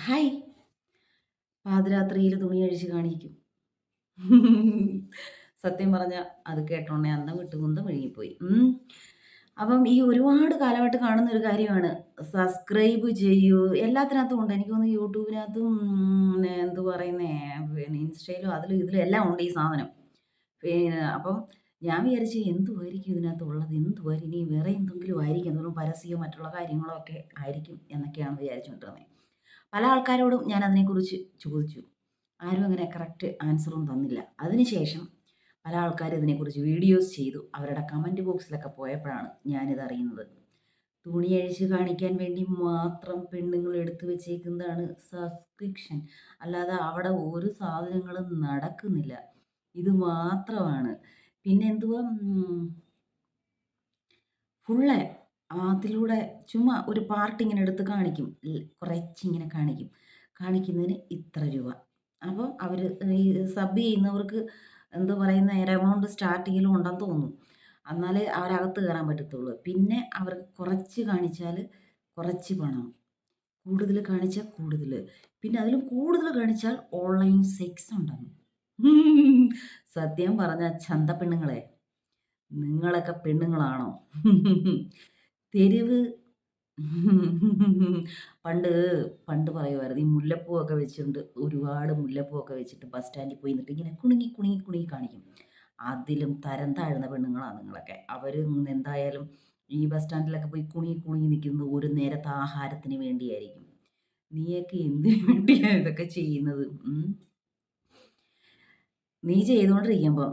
Hi. പാതിരാത്രിയിൽ തുണി അഴിച്ച് കാണിക്കും. സത്യം പറഞ്ഞാൽ അത് കേട്ടോണ്ടേ അന്തം വിട്ട് കുന്തം വിഴുങ്ങിപ്പോയി. അപ്പം ഈ ഒരുപാട് കാലമായിട്ട് കാണുന്ന ഒരു കാര്യമാണ്. സബ്സ്ക്രൈബ് ചെയ്യൂ. എല്ലാത്തിനകത്തും ഉണ്ട്. എനിക്ക് തോന്നുന്നു യൂട്യൂബിനകത്തും പിന്നെ എന്ത് പറയുന്നേ പിന്നെ ഇൻസ്റ്റയിലും അതിലും ഇതിലും എല്ലാം ഉണ്ട് ഈ സാധനം. പിന്നെ അപ്പം ഞാൻ വിചാരിച്ചു എന്തുവായിരിക്കും ഇതിനകത്തുള്ളത്? എന്തുവായിരിക്കും ഇനി വേറെ എന്തെങ്കിലും ആയിരിക്കും. എന്തെങ്കിലും പരസ്യമോ മറ്റുള്ള കാര്യങ്ങളോ ഒക്കെ ആയിരിക്കും എന്നൊക്കെയാണ് വിചാരിച്ചുകൊണ്ടിരുന്നത്. പല ആൾക്കാരോടും ഞാൻ അതിനെക്കുറിച്ച് ചോദിച്ചു. ആരും അങ്ങനെ കറക്റ്റ് ആൻസറൊന്നും തന്നില്ല. അതിനുശേഷം പല ആൾക്കാരും ഇതിനെക്കുറിച്ച് വീഡിയോസ് ചെയ്തു. അവരുടെ കമൻറ്റ് ബോക്സിലൊക്കെ പോയപ്പോഴാണ് ഞാനിത് അറിയുന്നത്. തുണി അഴിച്ച് കാണിക്കാൻ വേണ്ടി മാത്രം പെണ്ണുങ്ങൾ എടുത്തു വെച്ചേക്കുന്നതാണ് സബ്സ്ക്രിപ്ഷൻ. അല്ലാതെ അവിടെ ഒരു സാധനങ്ങളും നടക്കുന്നില്ല. ഇത് മാത്രമാണ്. പിന്നെ എന്തുവാ ഫുള്ള് അതിലൂടെ ചുമ്മാ ഒരു പാർട്ട് ഇങ്ങനെ എടുത്ത് കാണിക്കും. കുറച്ചിങ്ങനെ കാണിക്കും. കാണിക്കുന്നതിന് ഇത്ര രൂപ. അപ്പോൾ അവർ ഈ സബ് ചെയ്യുന്നവർക്ക് എന്തോ പറയുന്ന എമൗണ്ട് സ്റ്റാർട്ടിങ്ങിലും ഉണ്ടെന്ന് തോന്നുന്നു. എന്നാലേ അവരകത്ത് കയറാൻ പറ്റത്തുള്ളൂ. പിന്നെ അവർക്ക് കുറച്ച് കാണിച്ചാൽ കുറച്ച് പണം, കൂടുതൽ കാണിച്ചാൽ കൂടുതൽ, പിന്നെ അതിലും കൂടുതൽ കാണിച്ചാൽ ഓൺലൈൻ സെക്സ് ഉണ്ടെന്ന്. സത്യം പറഞ്ഞാൽ ചന്തപ്പെണ്ണുങ്ങളെ, നിങ്ങളൊക്കെ പെണ്ണുങ്ങളാണോ? തെരുവ് പണ്ട് പണ്ട് പറയുമായിരുന്നു ഈ മുല്ലപ്പൂവൊക്കെ വെച്ചുകൊണ്ട് ഒരുപാട് മുല്ലപ്പൂവൊക്കെ വെച്ചിട്ട് ബസ് സ്റ്റാൻഡിൽ പോയി നിന്നിട്ട് ഇങ്ങനെ കുണുങ്ങി കുണുങ്ങി കുണുങ്ങി കാണിക്കും. അതിലും തരം താഴ്ന്ന പെണ്ണുങ്ങളാണ് നിങ്ങളൊക്കെ. അവർ എന്തായാലും ഈ ബസ് സ്റ്റാൻഡിലൊക്കെ പോയി കുണുങ്ങി കുണുങ്ങി നിൽക്കുന്നത് ഒരു നേരത്തെ ആഹാരത്തിന് വേണ്ടിയായിരിക്കും. നീയൊക്കെ എന്തിനു വേണ്ടിയാണ് ഇതൊക്കെ ചെയ്യുന്നത്? നീ ചെയ്തുകൊണ്ടിരിക്കുമ്പോൾ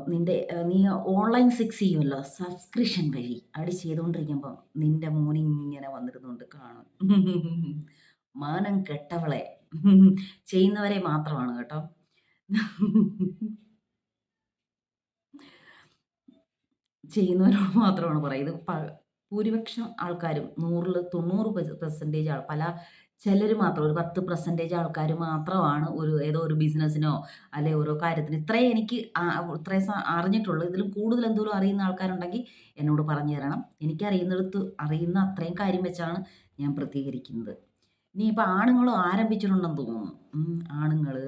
നീ ഓൺലൈൻ സെക്സ് ചെയ്യുമല്ലോ സബ്സ്ക്രിപ്ഷൻ വഴി. അവിടെ ചെയ്തുകൊണ്ടിരിക്കുമ്പോൾ നിന്റെ മോനിങ്ങനെ വന്നിരുന്നുകൊണ്ട് കാണും. മാനം കെട്ടവളെ. ചെയ്യുന്നവരെ മാത്രമാണ് കേട്ടോ. ചെയ്യുന്നവരോട് മാത്രമാണ് പറയുന്നത്. ഭൂരിപക്ഷം ആൾക്കാരും 100ൽ 90% പല ചിലർ മാത്രം ഒരു 10% ആൾക്കാർ മാത്രമാണ് ഏതോ ഒരു ബിസിനസ്സിനോ അല്ലെ ഓരോ കാര്യത്തിന് ഇത്രയും എനിക്ക് ഇത്രയും അറിഞ്ഞിട്ടുള്ളൂ. ഇതിലും കൂടുതൽ എന്തോരം അറിയുന്ന ആൾക്കാരുണ്ടെങ്കിൽ എന്നോട് പറഞ്ഞു തരണം. എനിക്കറിയുന്നിടത്ത് അറിയുന്ന അത്രയും കാര്യം വെച്ചാണ് ഞാൻ പ്രതികരിക്കുന്നത്. ഇനിയിപ്പോൾ ആണുങ്ങളും ആരംഭിച്ചിട്ടുണ്ടെന്ന് തോന്നുന്നു. ആണുങ്ങൾ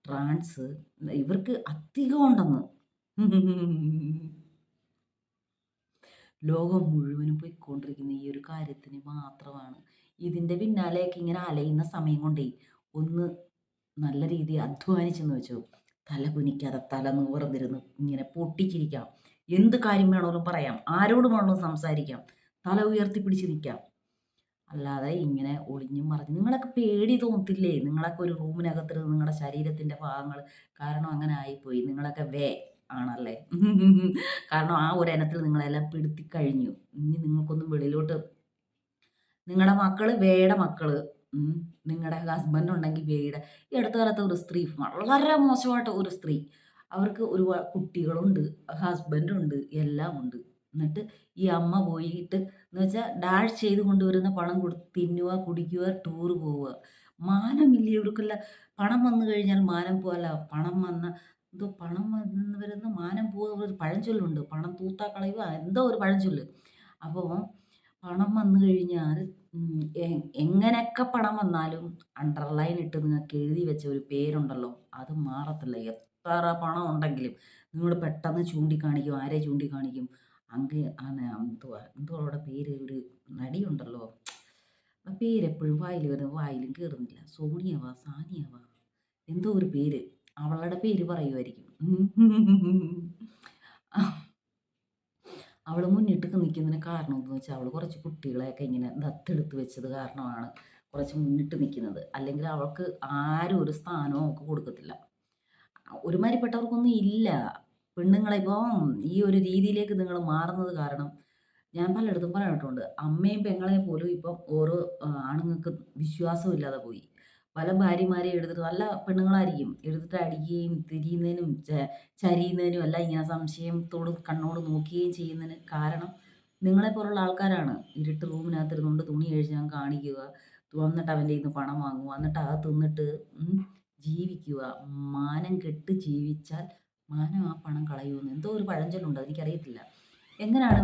ട്രാൻസ് ഇവർക്ക് അധികം ഉണ്ടെന്ന്. ലോകം മുഴുവനും പോയിക്കൊണ്ടിരിക്കുന്ന ഈ ഒരു കാര്യത്തിന് മാത്രമാണ്. ഇതിൻ്റെ പിന്നാലെയൊക്കെ ഇങ്ങനെ അലയുന്ന സമയം കൊണ്ടേ ഒന്ന് നല്ല രീതിയിൽ അധ്വാനിച്ചെന്ന് വെച്ചോ. തല കുനിക്കാതെ തല നിവർന്നിരുന്ന് ഇങ്ങനെ പൊട്ടിച്ചിരിക്കാം. എന്ത് കാര്യം വേണമെങ്കിലും പറയാം. ആരോട് വേണമെങ്കിലും സംസാരിക്കാം. തല ഉയർത്തിപ്പിടിച്ച് നിൽക്കാം. അല്ലാതെ ഇങ്ങനെ ഒളിഞ്ഞും മറിഞ്ഞും നിങ്ങളൊക്കെ പേടി തോന്നത്തില്ലേ? നിങ്ങളൊക്കെ ഒരു റൂമിനകത്തിരുന്ന് നിങ്ങളുടെ ശരീരത്തിൻ്റെ ഭാഗങ്ങൾ കാരണം അങ്ങനെ ആയിപ്പോയി. നിങ്ങളൊക്കെ ആണല്ലേ? കാരണം ആ ഒരു ഇനത്തിൽ നിങ്ങളെല്ലാം പെടുത്തി കഴിഞ്ഞു. ഇനി നിങ്ങൾക്കൊന്നും വെളിയിലോട്ട് നിങ്ങളുടെ മക്കള് വേയുടെ മക്കള്, നിങ്ങളുടെ ഹസ്ബൻഡ് ഉണ്ടെങ്കിൽ വേയുടെ. ഈ അടുത്ത കാലത്ത് ഒരു സ്ത്രീ വളരെ മോശമായിട്ട് ഒരു സ്ത്രീ അവർക്ക് ഒരുപാട് കുട്ടികളുണ്ട്, ഹസ്ബൻഡുണ്ട്, എല്ലാം ഉണ്ട്. എന്നിട്ട് ഈ അമ്മ പോയിട്ട് എന്ന് വെച്ചാൽ ഡാഷ് ചെയ്ത് കൊണ്ടുവരുന്ന പണം കൊടുത്ത് തിന്നുക, കുടിക്കുക, ടൂറ് പോവുക. മാനമില്ലേ ഇവർക്കെല്ലാം? പണം വന്നു കഴിഞ്ഞാൽ മാനം പോവല്ല. പണം വന്ന് വരുന്ന മാനം പോവുക ഒരു പഴഞ്ചൊല്ലുണ്ട്. പണം തൂത്താ കളയുക എന്തോ ഒരു പഴഞ്ചൊല്ല്. അപ്പോൾ പണം വന്നു കഴിഞ്ഞാൽ എങ്ങനെയൊക്കെ പണം വന്നാലും അണ്ടർലൈൻ ഇട്ട് നിങ്ങൾക്ക് എഴുതി വെച്ച ഒരു പേരുണ്ടല്ലോ, അത് മാറത്തില്ല. എത്ര പണം ഉണ്ടെങ്കിലും നിങ്ങൾ പെട്ടെന്ന് ചൂണ്ടിക്കാണിക്കും. ആരെ ചൂണ്ടിക്കാണിക്കും? എന്തുവാ അവളുടെ പേര്? ഒരു നടിയുണ്ടല്ലോ, ആ പേരെപ്പോഴും വായിൽ വരുന്നത് വായിലും കയറുന്നില്ല. സോണിയവാ സാനിയവാ എന്തോ ഒരു പേര്. അവളുടെ പേര് പറയുമായിരിക്കും. അവൾ മുന്നിട്ട് നിൽക്കുന്നതിന് കാരണം എന്താണെന്ന് വെച്ചാൽ അവൾ കുറച്ച് കുട്ടികളെയൊക്കെ ഇങ്ങനെ ദത്തെടുത്ത് വെച്ചത് കാരണമാണ് കുറച്ച് മുന്നിട്ട് നിൽക്കുന്നത്. അല്ലെങ്കിൽ അവൾക്ക് ആരും ഒരു സ്ഥാനവും അവൾക്ക് കൊടുക്കത്തില്ല. ഒരുമാതിരിപ്പെട്ടവർക്കൊന്നും ഇല്ല. പെണ്ണുങ്ങളിപ്പം ഈ ഒരു രീതിയിലേക്ക് നിങ്ങൾ മാറുന്നത് കാരണം ഞാൻ പലയിടത്തും പറഞ്ഞിട്ടുണ്ട്. അമ്മയും പെങ്ങളെയും പോലും ഇപ്പം ഓരോ ആണുങ്ങൾക്ക് വിശ്വാസമില്ലാതെ പോയി. പല ഭാര്യമാരെയും എടുത്തിട്ട് നല്ല പെണ്ണുങ്ങളായിരിക്കും എടുത്തിട്ട് അടിക്കുകയും തിരിയുന്നതിനും ചരിയുന്നതിനും എല്ലാം ഇങ്ങനെ സംശയത്തോട് കണ്ണോട് നോക്കുകയും ചെയ്യുന്നതിന് കാരണം നിങ്ങളെപ്പോലുള്ള ആൾക്കാരാണ്. ഇരുട്ട് റൂമിനകത്തിരുന്നുകൊണ്ട് തുണി അഴിച്ച് കാണിക്കുക, വന്നിട്ട് അവൻ്റെ കയ്യിൽ നിന്ന് പണം വാങ്ങുക, എന്നിട്ട് അത് തിന്നിട്ട് ജീവിക്കുക. മാനം കെട്ട് ജീവിച്ചാൽ മാനം ആ പണം കളയുമെന്ന് എന്തോ ഒരു പഴഞ്ചൊല്ലുണ്ട്, അതെനിക്കറിയത്തില്ല. എങ്ങനെയാണ്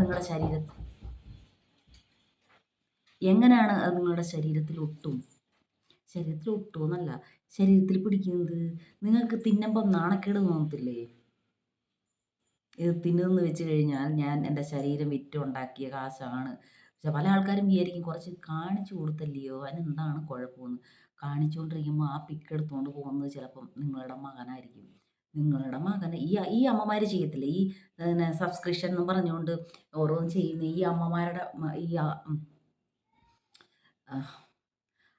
അത് നിങ്ങളുടെ ശരീരത്തിൽ ഒട്ടും? ശരീരത്തിൽ ഒട്ടുമെന്നല്ല, ശരീരത്തിൽ പിടിക്കുന്നത്. നിങ്ങൾക്ക് തിന്നുമ്പം നാണക്കേട് തോന്നത്തില്ലേ? ഇത് തിന്നുമെന്ന് വെച്ച് കഴിഞ്ഞാൽ ഞാൻ എൻ്റെ ശരീരം വിറ്റുണ്ടാക്കിയ കാശാണ്. പക്ഷെ പല ആൾക്കാരും വിചാരിക്കും കുറച്ച് കാണിച്ചു കൊടുത്തല്ലയോ അതിനെന്താണ് കുഴപ്പമെന്ന്. കാണിച്ചുകൊണ്ടിരിക്കുമ്പോൾ ആ പിക്ക് എടുത്തുകൊണ്ട് പോകുന്നത് ചിലപ്പം നിങ്ങളുടെ മകനായിരിക്കും. നിങ്ങളുടെ മകന് ഈ അമ്മമാർ ചെയ്യത്തില്ലേ? ഈ പിന്നെ സബ്സ്ക്രിപ്ഷൻ എന്ന് പറഞ്ഞുകൊണ്ട് ഓരോന്ന് ചെയ്യുന്ന ഈ അമ്മമാരുടെ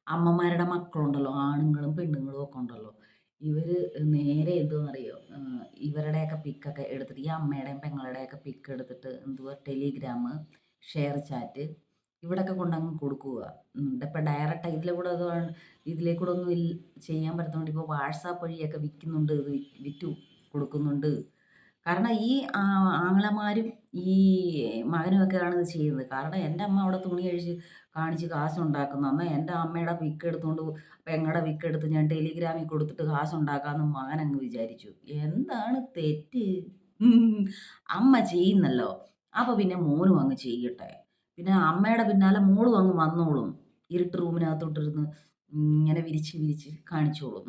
അമ്മമാരുടെ മക്കളുണ്ടല്ലോ, ആണുങ്ങളും പെണ്ണുങ്ങളും ഒക്കെ ഉണ്ടല്ലോ. ഇവര് നേരെ എന്തുവാന്നറിയോ? ഇവരുടെയൊക്കെ പിക്കൊക്കെ എടുത്തിട്ട് ഈ അമ്മയുടെയും പെങ്ങളുടെയൊക്കെ പിക്ക് എടുത്തിട്ട് എന്തുവാ ടെലിഗ്രാം, ഷെയർ ചാറ്റ് ഇവിടെയൊക്കെ കൊണ്ടങ്ങ് കൊടുക്കുക. ഇപ്പം ഡയറക്റ്റ് ഇതിലേക്കൂടെ ഒന്നും ചെയ്യാൻ പറ്റുന്നതുകൊണ്ട് ഇപ്പോൾ വാട്സാപ്പ് വഴിയൊക്കെ വിൽക്കുന്നുണ്ട്, വിറ്റു കൊടുക്കുന്നുണ്ട്. കാരണം ഈ ആങ്ങളമാരും ഈ മകനുമൊക്കെയാണ് ഇത് ചെയ്യുന്നത്. കാരണം എൻ്റെ അമ്മ അവിടെ തുണി കാണിച്ച് കാശുണ്ടാക്കുന്നു. എന്നാൽ എൻ്റെ അമ്മയുടെ പിക്ക് എടുത്തുകൊണ്ട് പെങ്ങളുടെ പിക്ക് എടുത്ത് ഞാൻ ടെലിഗ്രാമിൽ കൊടുത്തിട്ട് കാശുണ്ടാക്കാമെന്ന് മകനങ്ങ് വിചാരിച്ചു. എന്താണ് തെറ്റ്? അമ്മ ചെയ്യുന്നല്ലോ. അപ്പോൾ പിന്നെ മോനും അങ്ങ് ചെയ്യട്ടെ. പിന്നെ അമ്മയുടെ പിന്നാലെ മോളും അങ്ങ് വന്നോളും. ഇരുട്ട് റൂമിനകത്തോട്ടിരുന്ന് ഇങ്ങനെ വിരിച്ച് വിരിച്ച് കാണിച്ചോളും.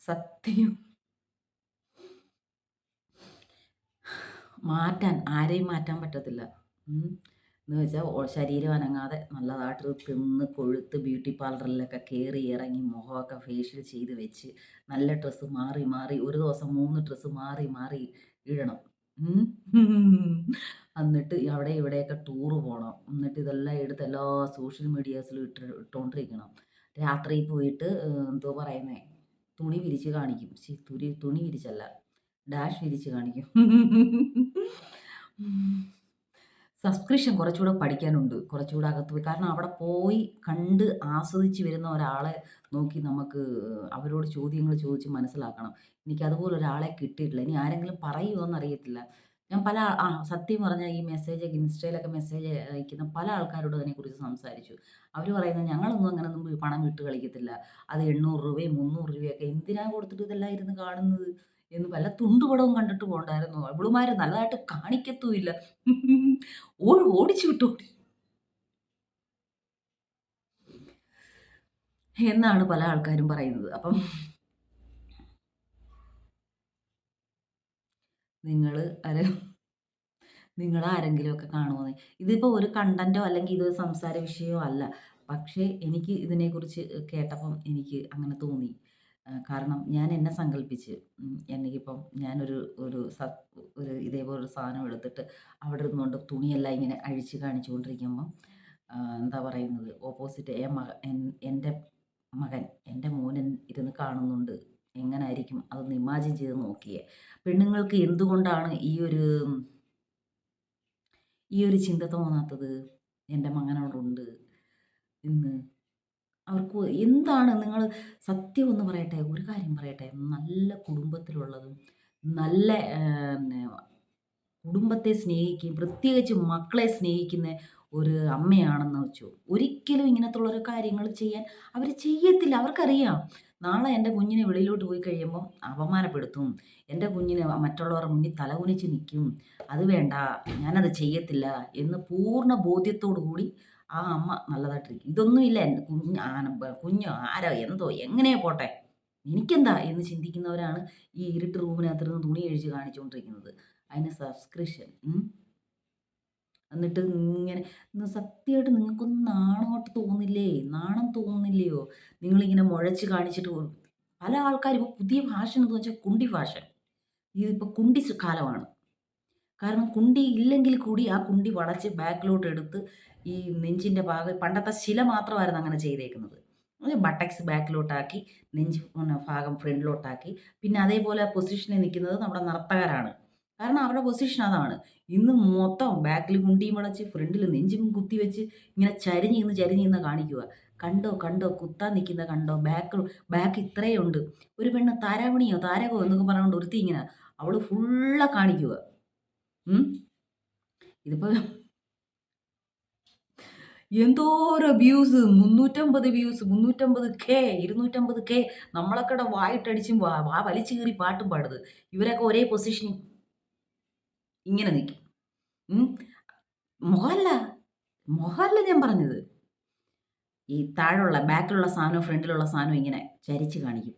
സത്യം. ആരെയും മാറ്റാൻ പറ്റത്തില്ല. എന്ന് വെച്ചാൽ ശരീരം അനങ്ങാതെ നല്ലതായിട്ട് തിന്ന് കൊഴുത്ത് ബ്യൂട്ടി പാർലറിലൊക്കെ കയറി ഇറങ്ങി മുഖമൊക്കെ ഫേഷ്യൽ ചെയ്ത് വെച്ച് നല്ല ഡ്രസ്സ് മാറി മാറി ഒരു ദിവസം 3 ഡ്രസ്സ് മാറി മാറി ഇടണം. എന്നിട്ട് അവിടെ ഇവിടെയൊക്കെ ടൂറ് പോകണം. എന്നിട്ട് ഇതെല്ലാം എടുത്ത് എല്ലാ സോഷ്യൽ മീഡിയാസിലും ഇട്ടുകൊണ്ടിരിക്കണം. രാത്രി പോയിട്ട് എന്തോ പറയുന്നേ തുണി വിരിച്ച് കാണിക്കും. തുണി വിരിച്ചല്ല, ഡാഷ് വിരിച്ച് കാണിക്കും. സബ്സ്ക്രിപ്ഷൻ കുറച്ചുകൂടെ പഠിക്കാനുണ്ട്. കുറച്ചുകൂടെ അകത്ത് പോയി. കാരണം അവിടെ പോയി കണ്ട് ആസ്വദിച്ച് വരുന്ന ഒരാളെ നോക്കി നമുക്ക് അവരോട് ചോദ്യങ്ങൾ ചോദിച്ച് മനസ്സിലാക്കണം. എനിക്കതുപോലെ ഒരാളെ കിട്ടിയിട്ടില്ല. ഇനി ആരെങ്കിലും പറയുമോയെന്നറിയത്തില്ല. ഞാൻ സത്യം പറഞ്ഞാൽ ഈ മെസ്സേജൊക്കെ ഇൻസ്റ്റയിലൊക്കെ മെസ്സേജ് അയക്കുന്ന പല ആൾക്കാരോടും അതിനെക്കുറിച്ച് സംസാരിച്ചു. അവർ പറയുന്നത് ഞങ്ങളൊന്നും അങ്ങനെയൊന്നും പണം വിട്ട് കളിക്കത്തില്ല. അത് 800 രൂപയും 300 രൂപയൊക്കെ എന്തിനാ കൊടുത്തിട്ട് ഇതെല്ലാം ഇരുന്ന് കാണുന്നത് എന്ന് വല്ല തുണ്ടുപടവും കണ്ടിട്ട് പോകണ്ടായിരുന്നോ? ഇവളുമാര് നല്ലതായിട്ട് കാണിക്കത്തുമില്ല. ഓടിച്ചു വിട്ടു എന്നാണ് പല ആൾക്കാരും പറയുന്നത്. അപ്പം നിങ്ങൾ ആരെങ്കിലുമൊക്കെ കാണുമോ? ഇതിപ്പോൾ ഒരു കണ്ടന്റോ അല്ലെങ്കിൽ ഇതൊരു സംസാര വിഷയമോ അല്ല. പക്ഷേ എനിക്ക് ഇതിനെക്കുറിച്ച് കേട്ടപ്പം എനിക്ക് അങ്ങനെ തോന്നി. കാരണം ഞാൻ എന്നെ സങ്കല്പിച്ച് എനിക്കിപ്പം ഞാനൊരു ഒരു ഒരു ഇതേപോലൊരു സാധനം എടുത്തിട്ട് അവിടെ ഇരുന്നുകൊണ്ട് തുണിയെല്ലാം ഇങ്ങനെ അഴിച്ച് കാണിച്ചുകൊണ്ടിരിക്കുമ്പം എന്താ പറയുന്നത് ഓപ്പോസിറ്റ് എൻ്റെ മകൻ എൻ്റെ മോൻ ഇരുന്ന് കാണുന്നുണ്ട്. എങ്ങനായിരിക്കും അതൊന്ന് ഇമാജിൻ ചെയ്ത് നോക്കിയേ. പെണ്ണുങ്ങൾക്ക് എന്തുകൊണ്ടാണ് ഈ ഒരു ചിന്ത തോന്നാത്തത്? എൻ്റെ മകനവിടുണ്ട് എന്ന്. അവർക്ക് എന്താണ് നിങ്ങൾ സത്യം ഒന്ന് പറയട്ടെ, ഒരു കാര്യം പറയട്ടെ. നല്ല കുടുംബത്തിലുള്ളതും നല്ല കുടുംബത്തെ സ്നേഹിക്കുകയും പ്രത്യേകിച്ച് മക്കളെ സ്നേഹിക്കുന്ന ഒരു അമ്മയാണെന്ന് വെച്ചോ, ഒരിക്കലും ഇങ്ങനത്തുള്ളൊരു കാര്യങ്ങൾ ചെയ്യാൻ അവർ ചെയ്യത്തില്ല. അവർക്കറിയാം നാളെ എൻ്റെ കുഞ്ഞിനെ വെളിയിലോട്ട് പോയി കഴിയുമ്പം അപമാനപ്പെടുത്തും. എൻ്റെ കുഞ്ഞിന് മറ്റുള്ളവരുടെ മുന്നിൽ തലകുനിച്ച് നിൽക്കും. അത് വേണ്ട, ഞാനത് ചെയ്യത്തില്ല എന്ന് പൂർണ്ണ ബോധ്യത്തോടു കൂടി ആ അമ്മ നല്ലതായിട്ടിരിക്കും. ഇതൊന്നുമില്ല കുഞ്ഞോ ആരോ എന്തോ എങ്ങനെയോ പോട്ടെ, എനിക്കെന്താ എന്ന് ചിന്തിക്കുന്നവരാണ് ഈ ഇരുട്ട് റൂമിനകത്തിരുന്ന് തുണി അഴിച്ച് കാണിച്ചുകൊണ്ടിരിക്കുന്നത്. അതിന് സബ്സ്ക്രിപ്ഷൻ. എന്നിട്ട് ഇങ്ങനെ സത്യമായിട്ട് നിങ്ങൾക്കൊന്നും നാണമായിട്ട് തോന്നില്ലേ? നാണം തോന്നുന്നില്ലയോ? നിങ്ങളിങ്ങനെ മുഴച്ച് കാണിച്ചിട്ട് പല ആൾക്കാരും ഇപ്പോൾ പുതിയ ഫാഷൻ എന്ന് വെച്ചാൽ കുണ്ടി ഫാഷൻ. ഇതിപ്പോൾ കുണ്ടി കാലമാണ്. കാരണം കുണ്ടി ഇല്ലെങ്കിൽ കൂടി ആ കുണ്ടി വളച്ച് ബാക്കിലോട്ട് എടുത്ത് ഈ നെഞ്ചിൻ്റെ ഭാഗം പണ്ടത്തെ ശില മാത്രമായിരുന്നു അങ്ങനെ ചെയ്തേക്കുന്നത്. ബട്ടക്സ് ബാക്കിലോട്ടാക്കി നെഞ്ച് ഭാഗം ഫ്രണ്ടിലോട്ടാക്കി പിന്നെ അതേപോലെ പൊസിഷനിൽ നിൽക്കുന്നത് നമ്മുടെ നർത്തകരാണ്. കാരണം അവരുടെ പൊസിഷൻ അതാണ്. ഇന്ന് മൊത്തം ബാക്കിൽ കുണ്ടിയും വളച്ച് ഫ്രണ്ടിൽ നെഞ്ചും കുത്തിവെച്ച് ഇങ്ങനെ ചരിഞ്ഞ് കാണിക്കുക. കണ്ടോ കണ്ടോ കുത്താൻ നിൽക്കുന്ന കണ്ടോ, ബാക്ക് ഇത്രയേ ഉണ്ട്. ഒരു പെണ്ണ് താരാമണിയോ താരകോ എന്നൊക്കെ പറഞ്ഞുകൊണ്ട് ഒരുത്തി ഇങ്ങനെ അവൾ ഫുള്ള കാണിക്കുക. ഇതിപ്പോൾ എന്തോരോ വ്യൂസ്, 350 വ്യൂസ്, 350K, 250K. നമ്മളൊക്കെ വായിട്ടടിച്ചും വലിച്ചു കീറി പാട്ടും പാടുന്നത്. ഇവരൊക്കെ ഒരേ പൊസിഷൻ ഇങ്ങനെ നിൽക്കും. മുഖമല്ല ഞാൻ പറഞ്ഞത്. ഈ താഴെയുള്ള ബാക്കിലുള്ള സാധനവും ഫ്രണ്ടിലുള്ള സാധനവും ഇങ്ങനെ ചരിച്ച് കാണിക്കും.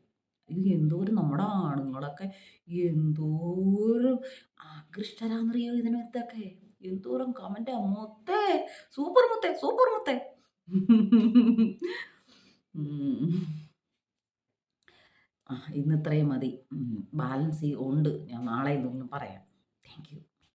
ഇത് എന്തോരം നമ്മുടെ ആണുങ്ങളൊക്കെ എന്തോരം ആകൃഷ്ടരാന്നറിയോ ഇതിനകത്തൊക്കെ. എന്തോരം കമന്റാ മുത്തേ, സൂപ്പർ മുത്തേ, സൂപ്പർ മുത്തേ. ഉം. ഇന്ന് ഇത്രയും മതി. ബാലൻസ് ഉണ്ട്. ഞാൻ നാളെ ഇതൊന്നും പറയാം. Thank you.